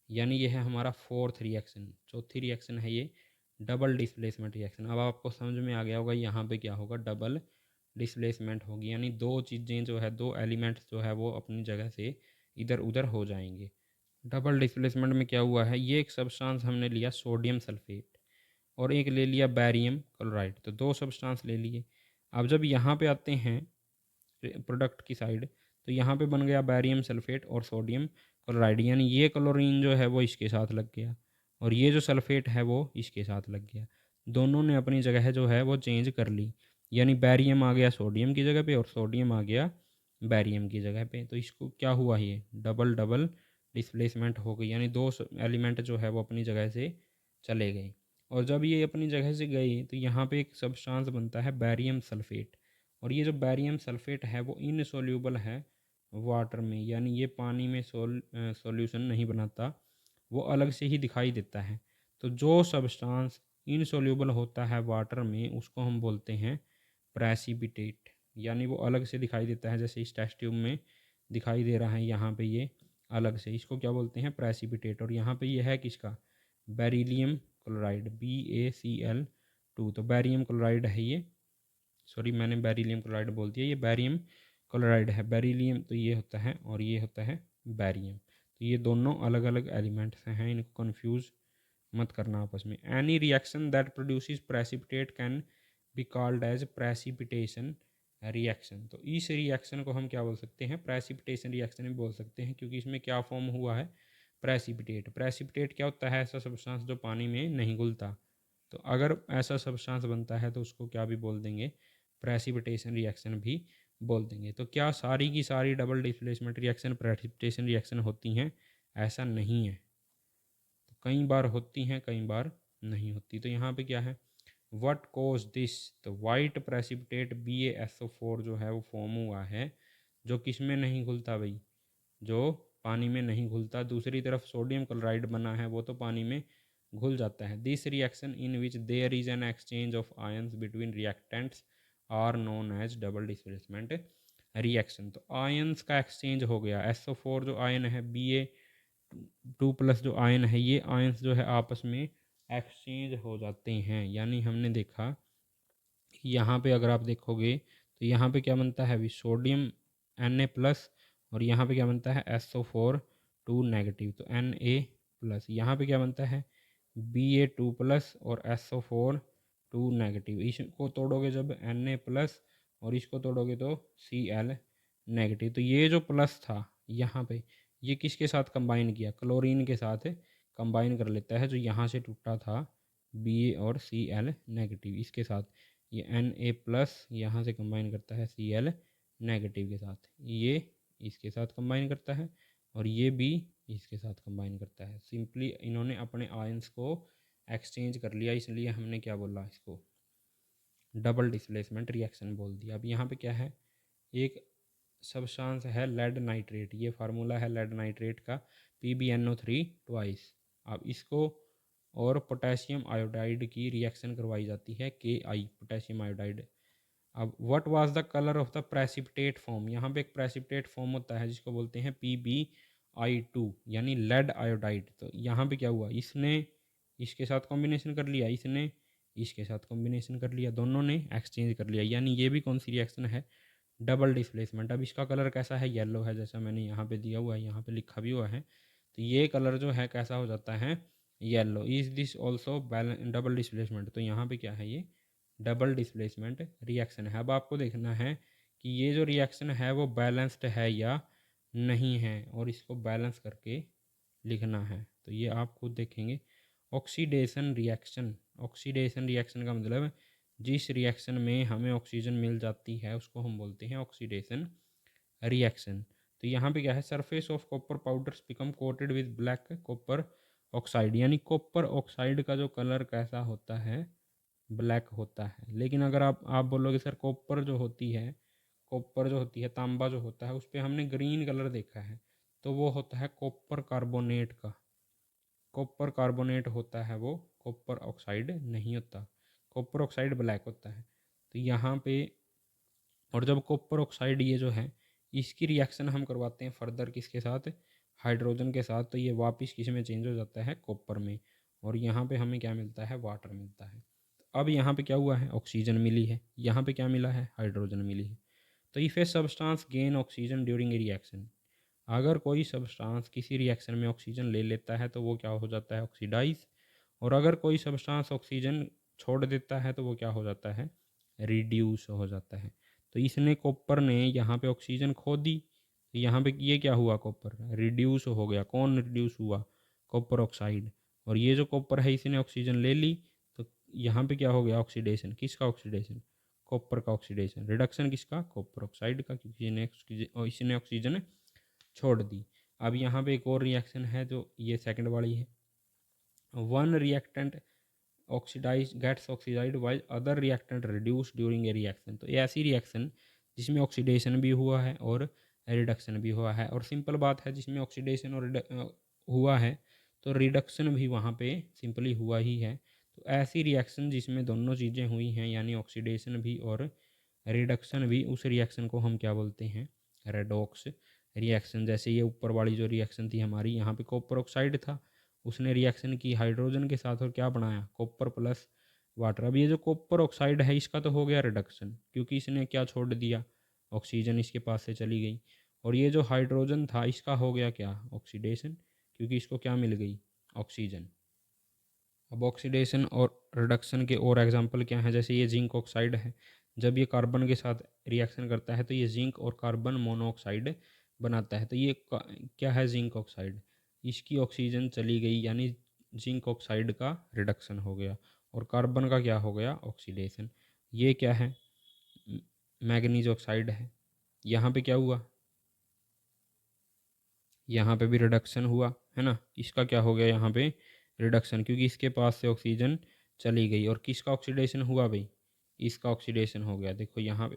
यानी ये है हमारा फोर्थ रिएक्शन, चौथी रिएक्शन है ये डबल डिस्प्लेसमेंट रिएक्शन। अब आपको समझ में आ गया होगा यहाँ पे क्या होगा, डबल डिस्प्लेसमेंट होगी, यानी दो चीज़ें जो है, दो एलिमेंट्स जो है वो अपनी जगह से इधर उधर हो जाएंगे। डबल डिस्प्लेसमेंट में क्या हुआ है, ये एक सब्सटेंस हमने लिया सोडियम सल्फेट और एक ले लिया बैरियम क्लोराइड, तो दो सब्सटेंस ले लिए। अब जब यहाँ पे आते हैं प्रोडक्ट की साइड, तो यहाँ पे बन गया बैरियम सल्फेट और सोडियम क्लोराइड, यानी ये क्लोरीन जो है वो इसके साथ लग गया और ये जो सल्फेट है वो इसके साथ लग गया। दोनों ने अपनी जगह जो है वो चेंज कर ली, यानी बैरियम आ गया सोडियम की जगह पे और सोडियम आ गया बैरियम की जगह पे। तो इसको क्या हुआ, ये डबल डबल डिस्प्लेसमेंट हो गई, यानी दो एलिमेंट जो है वो अपनी जगह से चले गए। और जब ये अपनी जगह से गए तो यहाँ पे एक सब्सटेंस बनता है बैरियम सल्फेट, और ये जो बैरियम सल्फेट है वो इनसोल्यूबल है वाटर में, यानी ये पानी में सॉल्यूशन नहीं बनाता, वो अलग से ही दिखाई देता है। तो जो सब्सटेंस इनसोल्यूबल होता है वाटर में उसको हम बोलते हैं प्रेसिपिटेट, यानी वो अलग से दिखाई देता है, जैसे इस टेस्ट ट्यूब में दिखाई दे रहा है यहाँ पे ये अलग से, इसको क्या बोलते हैं, प्रेसिपिटेट। और यहाँ पे ये है किसका, बेरिलियम क्लोराइड, BaCl2। तो बैरियम क्लोराइड है ये, सॉरी मैंने बेरिलियम क्लोराइड बोल दिया, ये बैरियम क्लोराइड है। बेरिलियम तो ये होता है और ये होता है बैरियम। तो ये दोनों अलग अलग एलिमेंट्स हैं, इनको कन्फ्यूज़ मत करना आपस में। Any reaction that produces precipitate can be called as precipitation reaction. तो इस रिएक्शन को हम क्या बोल सकते हैं, प्रेसिपिटेशन रिएक्शन भी बोल सकते हैं, क्योंकि इसमें क्या फॉर्म हुआ है, प्रेसिपिटेट। प्रेसिपिटेट क्या होता है, ऐसा सब्सटेंस जो पानी में नहीं घुलता। तो अगर ऐसा सब्सटेंस बनता है तो उसको क्या भी बोल देंगे, प्रेसिपिटेशन रिएक्शन भी बोल देंगे। तो क्या सारी की सारी double displacement reaction precipitation reaction होती हैं, ऐसा नहीं है। तो कई बार होती हैं, कई बार नहीं होती। तो यहाँ पे क्या है, व्हाट कोज दिस, तो वाइट प्रेसिपिटेट BaSO4 जो है वो फॉर्म हुआ है, जो किस में नहीं घुलता भाई, जो पानी में नहीं घुलता। दूसरी तरफ सोडियम क्लोराइड बना है वो तो पानी में घुल जाता है। This reaction in which there is an exchange of ions between reactants are known as double displacement reaction. तो आयंस का एक्सचेंज हो गया, SO4 जो आयन है, Ba2+ जो आयन है, ये आयंस जो है आपस में एक्सचेंज हो जाते हैं। यानी हमने देखा यहाँ पे अगर आप देखोगे तो यहाँ पे क्या बनता है, अभी सोडियम Na+, और यहाँ पे क्या बनता है, SO4 2 नेगेटिव, तो Na+। यहाँ पे क्या बनता है, Ba2+ और SO4 2 नेगेटिव। इसको तोड़ोगे जब Na+ और इसको तोड़ोगे तो Cl नेगेटिव। तो ये जो प्लस था यहाँ पे, ये किसके साथ कंबाइन किया, क्लोरीन के साथ कंबाइन कर लेता है, जो यहाँ से टूटा था Ba और Cl नेगेटिव, इसके साथ ये Na+ यहाँ से कंबाइन करता है Cl नेगेटिव के साथ, ये इसके साथ कंबाइन करता है और ये भी इसके साथ कंबाइन करता है। सिंपली इन्होंने अपने आयंस को एक्सचेंज कर लिया, इसलिए हमने क्या बोला इसको, डबल डिस्प्लेसमेंट रिएक्शन बोल दिया। अब यहाँ पे क्या है, एक सब्सटेंस है लेड नाइट्रेट, ये फार्मूला है लेड नाइट्रेट का PbNO3 ट्वाइस। अब इसको और पोटेशियम आयोडाइड की रिएक्शन करवाई जाती है Ki, पोटेशियम आयोडाइड। अब what was the colour of the precipitate form, यहाँ पे एक प्रेसिपिटेट फॉर्म होता है जिसको बोलते हैं PbI2 यानी लेड आयोडाइड। तो यहाँ पे क्या हुआ, इसने इसके साथ कॉम्बिनेशन कर लिया, इसने इसके साथ कॉम्बिनेशन कर लिया, दोनों ने एक्सचेंज कर लिया, यानी ये भी कौन सी रिएक्शन है, डबल डिस्प्लेसमेंट। अब इसका कलर कैसा है, येलो है, जैसा मैंने यहाँ पे दिया हुआ है, यहाँ पे लिखा भी हुआ है। तो ये कलर जो है कैसा हो जाता है, yellow. Is this also double displacement, तो यहाँ पे क्या है, ये डबल डिस्प्लेसमेंट रिएक्शन है। अब आपको देखना है कि ये जो रिएक्शन है वो बैलेंस्ड है या नहीं है, और इसको बैलेंस करके लिखना है। तो ये आप खुद देखेंगे। ऑक्सीडेशन रिएक्शन, ऑक्सीडेशन रिएक्शन का मतलब जिस रिएक्शन में हमें ऑक्सीजन मिल जाती है उसको हम बोलते हैं ऑक्सीडेशन रिएक्शन। तो यहाँ पे क्या है, surface of copper powders become coated with black copper oxide, यानी कॉपर ऑक्साइड का जो कलर कैसा होता है, ब्लैक होता है। लेकिन अगर आप बोलोगे सर कॉपर जो होती है, कॉपर जो होती है, तांबा जो होता है, उस पर हमने ग्रीन कलर देखा है, तो वो होता है कॉपर कार्बोनेट का, कॉपर कार्बोनेट होता है वो, कॉपर ऑक्साइड नहीं होता, कॉपर ऑक्साइड ब्लैक होता है। तो यहाँ पे, और जब कॉपर ऑक्साइड ये जो है इसकी रिएक्शन हम करवाते हैं फर्दर किसके साथ, हाइड्रोजन के साथ, तो ये वापस किस में चेंज हो जाता है, कॉपर में, और यहाँ पे हमें क्या मिलता है, वाटर मिलता है। तो अब यहाँ पे क्या हुआ है, ऑक्सीजन मिली है, यहाँ पे क्या मिला है, हाइड्रोजन मिली है। तो if a substance gain oxygen during a reaction, अगर कोई सब्सटेंस किसी रिएक्शन में ऑक्सीजन ले लेता है तो वो क्या हो जाता है, ऑक्सीडाइज। और अगर कोई सब्सटेंस ऑक्सीजन छोड़ देता है तो वो क्या हो जाता है, रिड्यूस हो जाता है। तो इसने कॉपर ने यहाँ पे ऑक्सीजन खो दी, तो यहाँ पे ये क्या हुआ, कॉपर रिड्यूस हो गया। कौन रिड्यूस हुआ, कॉपर ऑक्साइड। और ये जो कॉपर है इसने ऑक्सीजन ले ली, तो यहाँ पे क्या हो गया, ऑक्सीडेशन, किसका ऑक्सीडेशन, कॉपर का ऑक्सीडेशन। रिडक्शन किसका, कॉपर ऑक्साइड का, क्योंकि इसने ऑक्सीजन छोड़ दी। अब यहाँ पे एक और रिएक्शन है जो ये सेकंड वाली है, one reactant oxidise gets oxidised while other reactant reduce during a reaction. तो ये ऐसी रिएक्शन जिसमें ऑक्सीडेशन भी हुआ है और रिडक्शन भी हुआ है, और सिंपल बात है जिसमें ऑक्सीडेशन और हुआ है तो रिडक्शन भी वहाँ पे सिंपली हुआ ही है। तो ऐसी रिएक्शन जिसमें दोनों चीज़ें हुई हैं, यानी ऑक्सीडेशन भी और रिडक्शन भी, उस रिएक्शन को हम क्या बोलते हैं, रेडॉक्स रिएक्शन। जैसे ये ऊपर वाली जो रिएक्शन थी हमारी, यहाँ पे कॉपर ऑक्साइड था, उसने रिएक्शन की हाइड्रोजन के साथ और क्या बनाया, कॉपर प्लस वाटर। अब ये जो कॉपर ऑक्साइड है इसका तो हो गया रिडक्शन, क्योंकि इसने क्या छोड़ दिया, ऑक्सीजन इसके पास से चली गई। और ये जो हाइड्रोजन था इसका हो गया क्या, ऑक्सीडेशन, क्योंकि इसको क्या मिल गई, ऑक्सीजन। अब ऑक्सीडेशन और रिडक्शन के और एग्जांपल क्या हैं, जैसे ये जिंक ऑक्साइड है, जब ये कार्बन के साथ रिएक्शन करता है तो ये जिंक और कार्बन मोनोऑक्साइड बनाता है। तो ये क्या है, जिंक ऑक्साइड, इसकी ऑक्सीजन चली गई, यानी जिंक ऑक्साइड का रिडक्शन हो गया, और कार्बन का क्या हो गया, ऑक्सीडेशन। ये क्या है, मैग्नीज ऑक्साइड है, यहाँ पे क्या हुआ, यहाँ पे भी रिडक्शन हुआ है ना, इसका क्या हो गया यहाँ पे, रिडक्शन, क्योंकि इसके पास से ऑक्सीजन चली गई। और किसका ऑक्सीडेशन हुआ भाई, इसका ऑक्सीडेशन हो गया। देखो यहाँ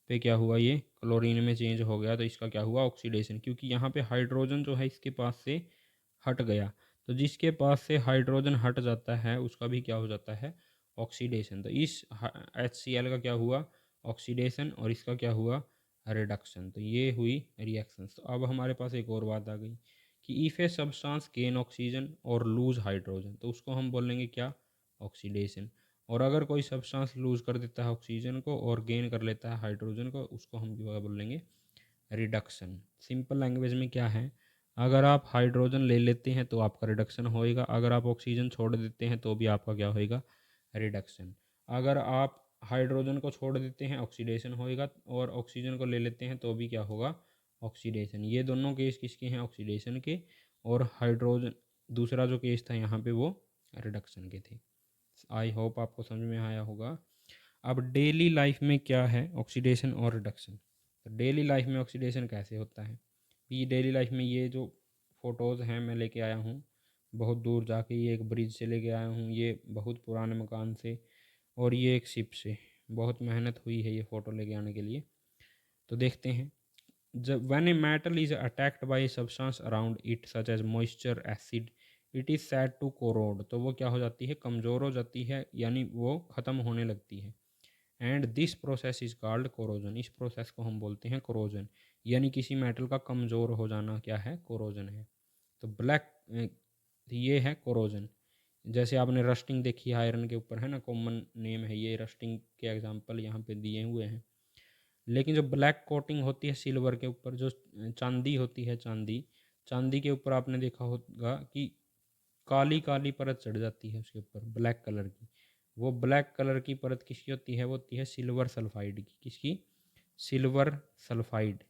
पे क्या हुआ, ये क्लोरीन में चेंज हो गया, तो इसका क्या हुआ, ऑक्सीडेशन, क्योंकि यहाँ पे हाइड्रोजन जो है इसके पास से हट गया। तो जिसके पास से हाइड्रोजन हट जाता है उसका भी क्या हो जाता है, ऑक्सीडेशन। तो इस HCl का क्या हुआ, ऑक्सीडेशन, और इसका क्या हुआ, रिडक्शन। तो ये हुई रिएक्शंस। तो अब हमारे पास एक और बात आ गई कि if a substance gain oxygen और लूज हाइड्रोजन, तो उसको हम बोलेंगे क्या, ऑक्सीडेशन। और अगर कोई सब्सटेंस लूज कर देता है ऑक्सीजन को और गेन कर लेता है हाइड्रोजन को, उसको हम क्या बोलेंगे, रिडक्शन। सिंपल लैंग्वेज में क्या है, अगर आप हाइड्रोजन ले लेते हैं तो आपका रिडक्शन होएगा, अगर आप ऑक्सीजन छोड़ देते हैं तो भी आपका क्या होएगा, रिडक्शन। अगर आप हाइड्रोजन को छोड़ देते हैं ऑक्सीडेशन होएगा, और ऑक्सीजन को ले लेते हैं तो भी क्या होगा, ऑक्सीडेशन। ये दोनों केस किसके हैं, ऑक्सीडेशन के, और हाइड्रोजन दूसरा जो केस था यहाँ पे वो रिडक्शन के थे। आई होप आपको समझ में आया होगा। अब डेली लाइफ में क्या है, ऑक्सीडेशन और रिडक्शन। तो डेली लाइफ में ऑक्सीडेशन कैसे होता है, ये डेली लाइफ में ये जो फ़ोटोज़ हैं मैं लेके आया हूँ बहुत दूर जाके, ये एक ब्रिज से लेके आया हूँ, ये बहुत पुराने मकान से, और ये एक शिप से। बहुत मेहनत हुई है ये फ़ोटो लेके आने के लिए। तो देखते हैं, जब when a metal is attacked by substance around it such as moisture acid it is said to corrode. तो वो क्या हो जाती है, कमज़ोर हो जाती है, यानी वो ख़त्म होने लगती है। And this process is called corrosion. इस प्रोसेस को हम बोलते हैं कोरोजन, यानी किसी मेटल का कमज़ोर हो जाना क्या है, कोरोजन है। तो ब्लैक ये है कोरोजन। जैसे आपने रस्टिंग देखी है आयरन के ऊपर, है ना, कॉमन नेम है ये, रस्टिंग के एग्जांपल यहाँ पे दिए हुए हैं। लेकिन जो ब्लैक कोटिंग होती है सिल्वर के ऊपर, जो चांदी होती है, चांदी चांदी के ऊपर आपने देखा होगा कि काली काली परत चढ़ जाती है उसके ऊपर, ब्लैक कलर की। वो ब्लैक कलर की परत किसकी होती है, वो होती है सिल्वर सल्फाइड की। किसकी, सिल्वर सल्फाइड।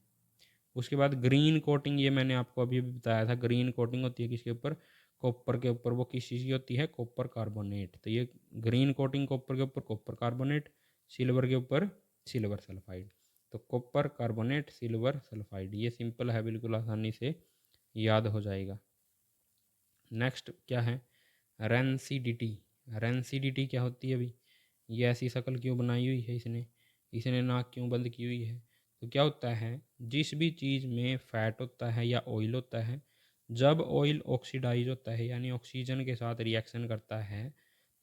उसके बाद ग्रीन कोटिंग, ये मैंने आपको अभी भी बताया था, ग्रीन कोटिंग होती है किसके ऊपर, कॉपर के ऊपर। वो किस चीज़ की होती है, कॉपर कार्बोनेट। तो ये ग्रीन कोटिंग कॉपर के ऊपर कॉपर कार्बोनेट, सिल्वर के ऊपर सिल्वर सल्फाइड। तो कॉपर कार्बोनेट, सिल्वर सल्फाइड, ये सिंपल है, बिल्कुल आसानी से याद हो जाएगा। नेक्स्ट क्या है, रेंसिडिटी। रेंसिडिटी क्या होती है अभी, ये ऐसी शक्ल क्यों बनाई हुई है इसने, इसने नाक क्यों बंद की हुई है। तो क्या होता है, जिस भी चीज़ में फैट होता है या ऑयल होता है, जब ऑयल ऑक्सीडाइज होता है यानी ऑक्सीजन के साथ रिएक्शन करता है,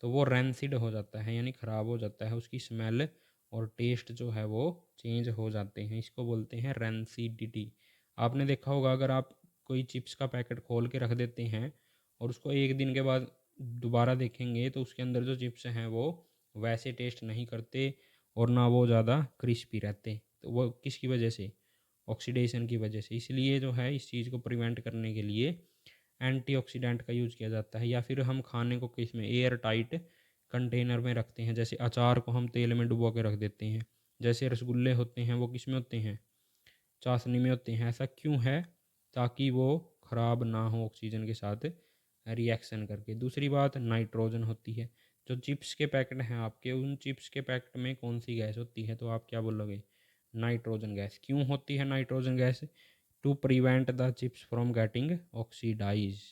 तो वो रेंसिड हो जाता है, यानी ख़राब हो जाता है। उसकी स्मेल और टेस्ट जो है वो चेंज हो जाते हैं। इसको बोलते हैं रेंसिडिटी। आपने देखा होगा, अगर आप कोई चिप्स का पैकेट खोल के रख देते हैं और उसको एक दिन के बाद दोबारा देखेंगे, तो उसके अंदर जो चिप्स हैं वो वैसे टेस्ट नहीं करते और ना वो ज़्यादा क्रिस्पी रहते। तो वो किसकी वजह से, ऑक्सीडेशन की वजह से। इसलिए जो है, इस चीज़ को प्रिवेंट करने के लिए एंटीऑक्सीडेंट का यूज़ किया जाता है। या फिर हम खाने को किस में, एयर टाइट कंटेनर में रखते हैं। जैसे अचार को हम तेल में डुबो के रख देते हैं, जैसे रसगुल्ले होते हैं वो किस में होते हैं, चाशनी में होते हैं। ऐसा क्यों है, ताकि वो ख़राब ना हो ऑक्सीजन के साथ रिएक्शन करके। दूसरी बात, नाइट्रोजन होती है। जो चिप्स के पैकेट हैं आपके, उन चिप्स के पैकेट में कौन सी गैस होती है, तो आप क्या बोलोगे, नाइट्रोजन गैस। क्यों होती है nitrogen gas, to prevent the chips from getting oxidise.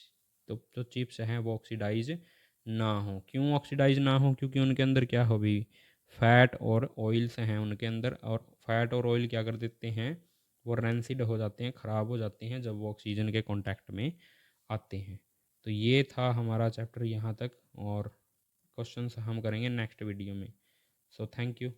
तो जो चिप्स हैं वो ऑक्सीडाइज ना हो। क्यों ऑक्सीडाइज ना हो, क्योंकि उनके अंदर क्या हो भी, फैट और ऑयल्स हैं उनके अंदर, और फैट और ऑयल क्या कर देते हैं, वो रेंसिड हो जाते हैं, ख़राब हो जाते हैं जब वो ऑक्सीजन के कांटेक्ट में आते हैं। तो ये था हमारा चैप्टर यहाँ तक, और क्वेश्चंस हम करेंगे नेक्स्ट वीडियो में। So thank you.